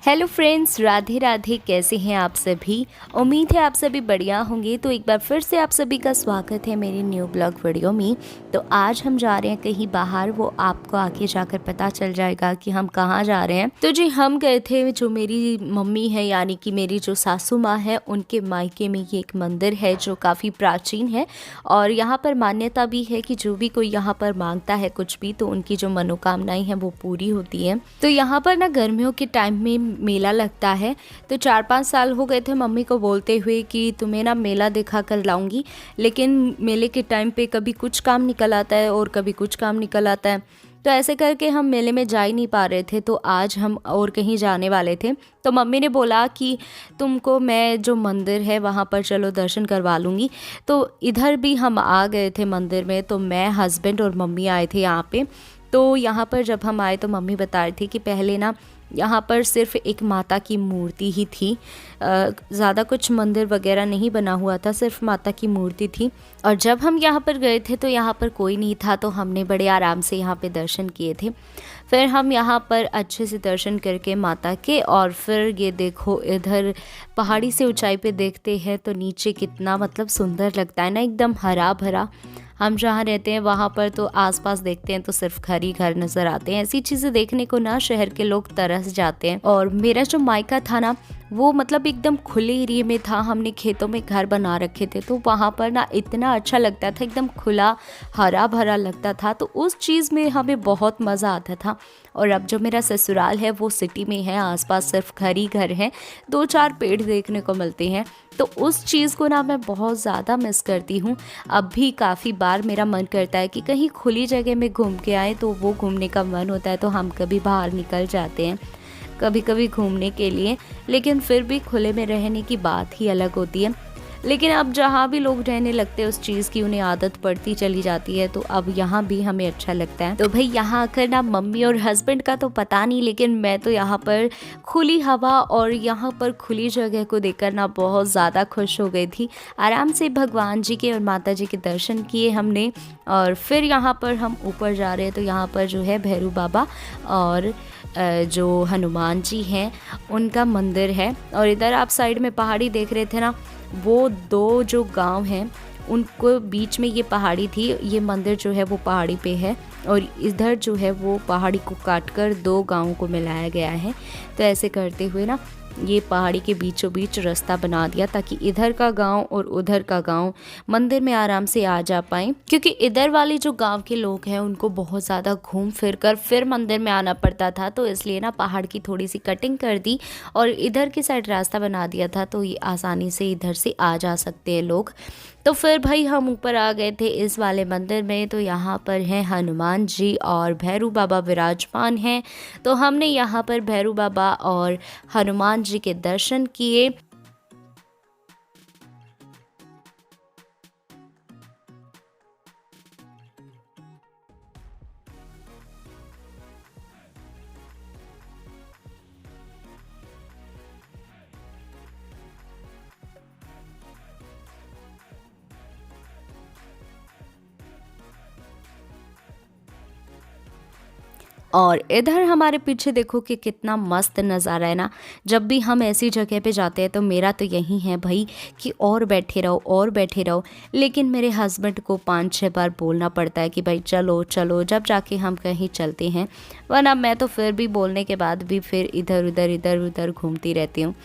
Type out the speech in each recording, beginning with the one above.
Hello friends, Radhe Radhe. कैसे हैं आप सभी? उम्मीद है आप सभी बढ़िया होंगे। तो एक बार फिर से आप सभी का स्वागत है मेरी न्यू ब्लॉग वीडियो में। तो आज हम जा रहे हैं कहीं बाहर, वो आपको आगे जाकर पता चल जाएगा कि हम कहाँ जा रहे हैं। तो जी हम गए थे, जो मेरी मम्मी है यानी कि मेरी जो सासू माँ है, उनके मायके में ये एक मंदिर है जो काफ़ी प्राचीन है। और यहाँ पर मान्यता भी है कि जो भी कोई यहाँ पर मांगता है कुछ भी, तो उनकी जो मनोकामनाएं हैं वो पूरी होती हैं। तो यहाँ पर ना गर्मियों के टाइम में मेला लगता है। तो 4-5 साल हो गए थे मम्मी को बोलते हुए कि तुम्हें ना मेला दिखा कर लाऊंगी, लेकिन मेले के टाइम पे कभी कुछ काम निकल आता है और कभी कुछ काम निकल आता है। तो ऐसे करके हम मेले में जा ही नहीं पा रहे थे। तो आज हम और कहीं जाने वाले थे, तो मम्मी ने बोला कि तुमको मैं जो मंदिर है वहाँ पर चलो दर्शन करवा लूँगी। तो इधर भी हम आ गए थे मंदिर में। तो मैं, हस्बैंड और मम्मी आए थे यहाँ पे। तो यहाँ पर जब हम आए तो मम्मी बता रही थी कि पहले ना यहाँ पर सिर्फ एक माता की मूर्ति ही थी, ज़्यादा कुछ मंदिर वगैरह नहीं बना हुआ था, सिर्फ माता की मूर्ति थी। और जब हम यहाँ पर गए थे तो यहाँ पर कोई नहीं था, तो हमने बड़े आराम से यहाँ पे दर्शन किए थे। फिर हम यहाँ पर अच्छे से दर्शन करके माता के, और फिर ये देखो इधर पहाड़ी से ऊंचाई पे देखते हैं तो नीचे कितना मतलब सुंदर लगता है ना, एकदम हरा भरा। हम जहाँ रहते हैं वहाँ पर तो आसपास देखते हैं तो सिर्फ घर ही घर नज़र आते हैं। ऐसी चीज़ें देखने को ना शहर के लोग तरस जाते हैं। और मेरा जो मायका था ना, वो मतलब एकदम खुले एरिया में था। हमने खेतों में घर बना रखे थे, तो वहाँ पर ना इतना अच्छा लगता था, एकदम खुला हरा भरा लगता था। तो उस चीज़ में हमें बहुत मज़ा आता था। और अब जो मेरा ससुराल है वो सिटी में है, आसपास सिर्फ घर ही घर हैं, 2-4 पेड़ देखने को मिलते हैं। तो उस चीज़ को ना मैं बहुत ज़्यादा मिस करती हूँ। अब भी काफ़ी बार मेरा मन करता है कि कहीं खुली जगह में घूम के आए, तो वो घूमने का मन होता है। तो हम कभी बाहर निकल जाते हैं कभी कभी घूमने के लिए, लेकिन फिर भी खुले में रहने की बात ही अलग होती है। लेकिन अब जहाँ भी लोग रहने लगते हैं उस चीज़ की उन्हें आदत पड़ती चली जाती है। तो अब यहाँ भी हमें अच्छा लगता है। तो भाई यहाँ आकर ना मम्मी और हस्बैंड का तो पता नहीं, लेकिन मैं तो यहाँ पर खुली हवा और यहाँ पर खुली जगह को देखकर ना बहुत ज़्यादा खुश हो गई थी। आराम से भगवान जी के और माता जी के दर्शन किए हमने। और फिर यहाँ पर हम ऊपर जा रहे हैं, तो यहाँ पर जो है भैरू बाबा और जो हनुमान जी हैं उनका मंदिर है। और इधर आप साइड में पहाड़ी देख रहे थे ना, वो 2 जो गांव हैं उनको बीच में ये पहाड़ी थी। ये मंदिर जो है वो पहाड़ी पे है, और इधर जो है वो पहाड़ी को काटकर 2 गांवों को मिलाया गया है। तो ऐसे करते हुए ना ये पहाड़ी के बीचों बीच रास्ता बना दिया, ताकि इधर का गांव और उधर का गांव मंदिर में आराम से आ जा पाएँ। क्योंकि इधर वाले जो गांव के लोग हैं उनको बहुत ज़्यादा घूम फिर कर फिर मंदिर में आना पड़ता था। तो इसलिए ना पहाड़ की थोड़ी सी कटिंग कर दी और इधर की साइड रास्ता बना दिया था, तो ये आसानी से इधर से आ जा सकते हैं लोग। तो फिर भाई हम ऊपर आ गए थे इस वाले मंदिर में। तो यहाँ पर हैं हनुमान जी और भैरू बाबा विराजमान हैं। तो हमने यहाँ पर भैरू बाबा और हनुमान जी के दर्शन किए। और इधर हमारे पीछे देखो कि कितना मस्त नज़ारा है ना। जब भी हम ऐसी जगह पे जाते हैं तो मेरा तो यही है भाई कि और बैठे रहो और बैठे रहो। लेकिन मेरे हस्बैंड को 5-6 बार बोलना पड़ता है कि भाई चलो चलो, जब जाके हम कहीं चलते हैं। वरना मैं तो फिर भी बोलने के बाद भी फिर इधर उधर घूमती रहती हूँ।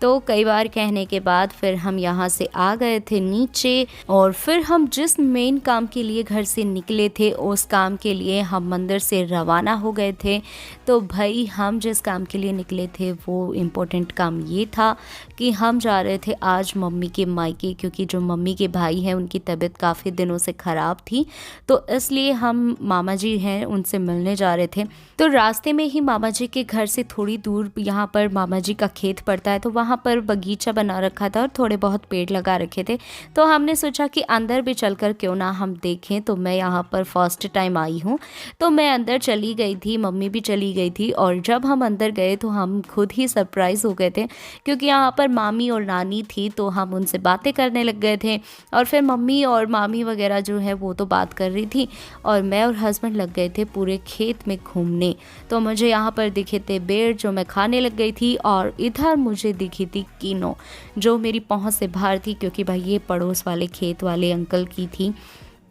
तो कई बार कहने के बाद फिर हम यहाँ से आ गए थे नीचे। और फिर हम जिस मेन काम के लिए घर से निकले थे उस काम के लिए हम मंदिर से रवाना हो गए थे। तो भाई हम जिस काम के लिए निकले थे वो इम्पोर्टेंट काम ये था कि हम जा रहे थे आज मम्मी के मायके, क्योंकि जो मम्मी के भाई हैं उनकी तबीयत काफ़ी दिनों से ख़राब थी। तो इसलिए हम मामा जी हैं उनसे मिलने जा रहे थे। तो रास्ते में ही मामा जी के घर से थोड़ी दूर यहाँ पर मामा जी का खेत पड़ता है, तो वहाँ पर बगीचा बना रखा था और थोड़े बहुत पेड़ लगा रखे थे। तो हमने सोचा कि अंदर भी चलकर क्यों ना हम देखें। तो मैं यहाँ पर फर्स्ट टाइम आई हूँ, तो मैं अंदर चली गई थी, मम्मी भी चली गई थी। और जब हम अंदर गए तो हम खुद ही सरप्राइज़ हो गए थे, क्योंकि यहाँ पर मामी और नानी थी। तो हम उनसे बातें करने लग गए थे और फिर मम्मी और मामी वगैरह जो है वो तो बात कर रही थी और मैं और हस्बैंड लग गए थे पूरे खेत में घूमने। तो मुझे यहाँ पर दिखे थे बेर जो मैं खाने लग गई थी, और इधर मुझे दिखी थी कीनो जो मेरी पहुँच से बाहर थी, क्योंकि भाई ये पड़ोस वाले खेत वाले अंकल की थी,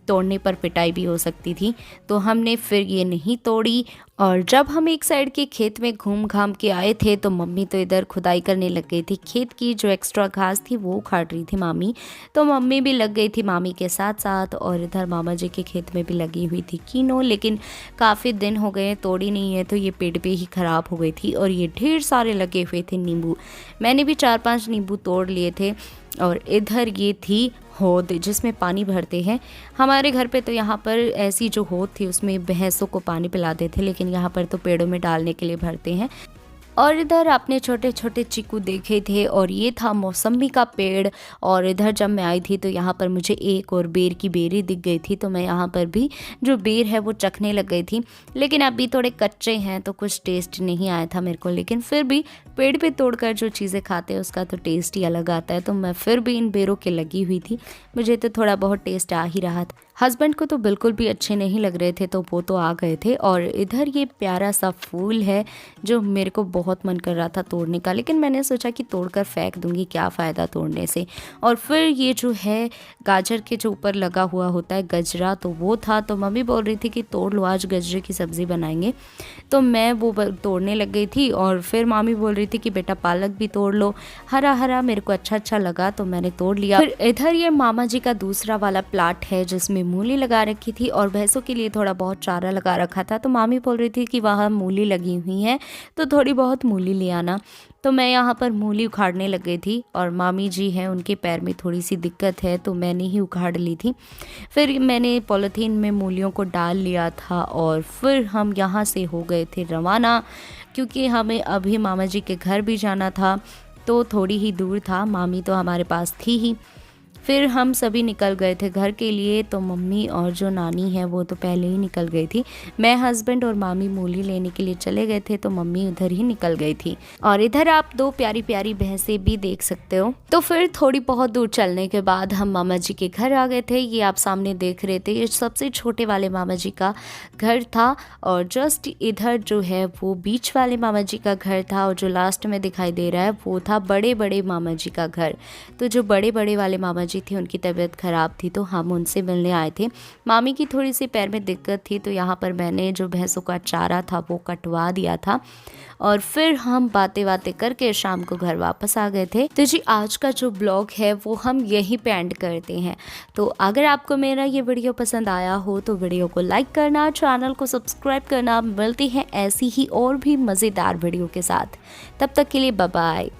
तोड़ने पर पिटाई भी हो सकती थी। तो हमने फिर ये नहीं तोड़ी। और जब हम एक साइड के खेत में घूम घाम के आए थे तो मम्मी तो इधर खुदाई करने लग गई थी। खेत की जो एक्स्ट्रा घास थी वो उखाड़ रही थी मामी, तो मम्मी भी लग गई थी मामी के साथ साथ। और इधर मामा जी के खेत में भी लगी हुई थी कीनो, लेकिन काफ़ी दिन हो गए तोड़ी नहीं है, तो ये पेड़ पे ही ख़राब हो गई थी। और ये ढेर सारे लगे हुए थे नींबू, मैंने भी 4-5 नींबू तोड़ लिए थे। और इधर ये थी होद जिसमें पानी भरते हैं। हमारे घर पे तो यहाँ पर ऐसी जो होद थी उसमें भैंसों को पानी पिलाते थे, लेकिन यहाँ पर तो पेड़ों में डालने के लिए भरते हैं। और इधर आपने छोटे छोटे चीकू देखे थे और ये था मौसम्बी का पेड़। और इधर जब मैं आई थी तो यहाँ पर मुझे एक और बेर की बेरी दिख गई थी, तो मैं यहाँ पर भी जो बेर है वो चखने लग गई थी। लेकिन अभी थोड़े कच्चे हैं तो कुछ टेस्ट नहीं आया था मेरे को, लेकिन फिर भी पेड़ पे तोड़कर जो चीज़ें खाते हैं उसका तो टेस्ट ही अलग आता है। तो मैं फिर भी इन बेरों के लगी हुई थी, मुझे तो थोड़ा बहुत टेस्ट आ ही रहा था। हस्बैंड को तो बिल्कुल भी अच्छे नहीं लग रहे थे, तो वो तो आ गए थे। और इधर ये प्यारा सा फूल है जो मेरे को बहुत मन कर रहा था तोड़ने का, लेकिन मैंने सोचा कि तोड़कर फेंक दूंगी, क्या फ़ायदा तोड़ने से। और फिर ये जो है गाजर के जो ऊपर लगा हुआ होता है गजरा, तो वो था। तो मम्मी बोल रही थी कि तोड़ लो, आज गजरे की सब्ज़ी बनाएंगे। तो मैं वो तोड़ने लग गई थी और फिर मामी बोल रही थी कि बेटा पालक भी तोड़ लो, हरा हरा मेरे को अच्छा लगा तो मैंने तोड़ लिया। फिर इधर ये मामा जी का दूसरा वाला प्लाट है जिसमें मूली लगा रखी थी और भैंसों के लिए थोड़ा बहुत चारा लगा रखा था। तो मामी बोल रही थी कि वहाँ मूली लगी हुई है तो थोड़ी बहुत मूली ले आना। तो मैं यहाँ पर मूली उखाड़ने लग गई थी और मामी जी हैं उनके पैर में थोड़ी सी दिक्कत है तो मैंने ही उखाड़ ली थी। फिर मैंने पॉलीथीन में मूलियों को डाल लिया था और फिर हम यहाँ से हो गए थे रवाना, क्योंकि हमें अभी मामा जी के घर भी जाना था। तो थोड़ी ही दूर था, मामी तो हमारे पास थी ही। फिर हम सभी निकल गए थे घर के लिए। तो मम्मी और जो नानी है वो तो पहले ही निकल गई थी, मैं हस्बैंड और मामी मूली लेने के लिए चले गए थे, तो मम्मी उधर ही निकल गई थी। और इधर आप 2 प्यारी प्यारी भैंसें भी देख सकते हो। तो फिर थोड़ी बहुत दूर चलने के बाद हम मामा जी के घर आ गए थे। ये आप सामने देख रहे थे, ये सबसे छोटे वाले मामा जी का घर था। और जस्ट इधर जो है वो बीच वाले मामा जी का घर था, और जो लास्ट में दिखाई दे रहा है वो था बड़े बड़े मामा जी का घर। तो जो बड़े बड़े वाले मामा जी थे उनकी तबीयत ख़राब थी, तो हम उनसे मिलने आए थे। मामी की थोड़ी सी पैर में दिक्कत थी, तो यहाँ पर मैंने जो भैंसों का चारा था वो कटवा दिया था। और फिर हम बातें करके शाम को घर वापस आ गए थे। तो जी आज का जो ब्लॉग है वो हम यहीं पे एंड करते हैं। तो अगर आपको मेरा ये वीडियो पसंद आया हो तो वीडियो को लाइक करना, चैनल को सब्सक्राइब करना। मिलती हैं ऐसी ही और भी मज़ेदार वीडियो के साथ, तब तक के लिए बाय बाय।